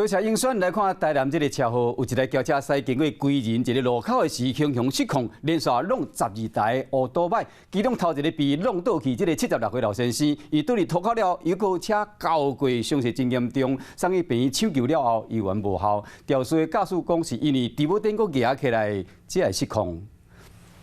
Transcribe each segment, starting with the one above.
谢应选来看台南这个车祸，有一台轿车驶经过归仁一个路口的时，轻松失控，连续弄12台乌多摆，其中头一个被弄倒去，这个76岁老先生，伊倒入涂骹了，又搁车交过，伤势真严重，送去病院抢救了后，医院无效。肇事的驾驶讲是因为猪母顶搁压起来，才会失控。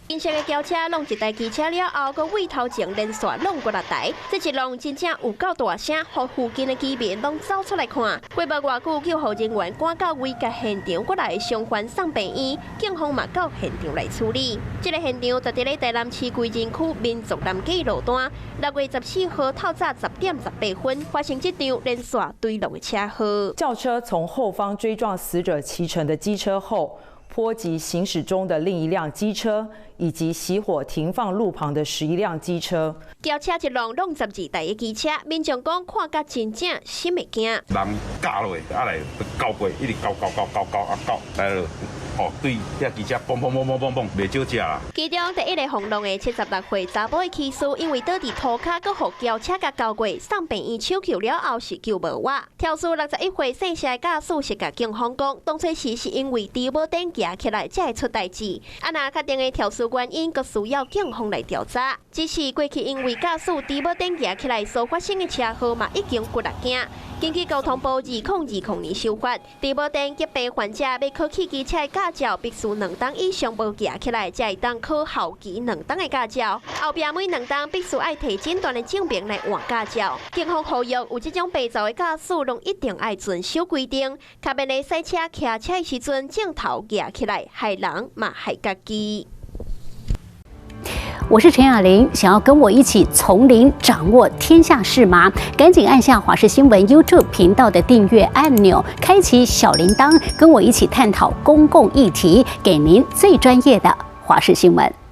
金色的轿车弄一台机车了后，搁尾头前连续弄过6台，这一弄真正有够大声，让附近的居民拢走出来看。过无偌久，救护人员赶到危急现场，过来伤患送病院，警方嘛到现场来处理。这个现场就伫咧台南市归仁区民族南街路段，6月14号透早10点18分发生这场连续坠落的车祸。轿车从后方追撞死者骑乘的机车后，波及行驶中的另一辆机车。 以及熄火停放路旁的11辆机车，轿车一弄12台的机车，民众讲看甲真正心会惊。人架落，啊来交过，一直交，来了，哦，对，遐机车嘣，袂少只啦。其中第一个轰动的76岁查甫的骑士，因为倒伫涂骹，搁互轿车甲交过，送病院抢救了后是救无活。肇事61岁姓谢的驾驶是甲警方讲，当初是因为猪母顶夹起来才会出代志。啊，若确定的肇事 原因阁需要警方来调查。只是过去因为驾驶猪母顶夹起来所发生的车祸嘛，已经骨力惊。根据交通部2020年修法，猪母顶疾病患者要考取机车的驾照，必须2档以上无夹起来，才会当考后期2档的驾照。后壁每2档必须爱提诊断的证明来换驾照。警方呼吁有这种病灶的驾驶，拢一定爱遵守规定，卡免咧驶车骑车的时阵镜头夹起来，害人嘛害家己。 我是陈雅玲，想要跟我一起从零掌握天下事吗？赶紧按下华视新闻 YouTube 频道的订阅按钮，开启小铃铛，跟我一起探讨公共议题，给您最专业的华视新闻。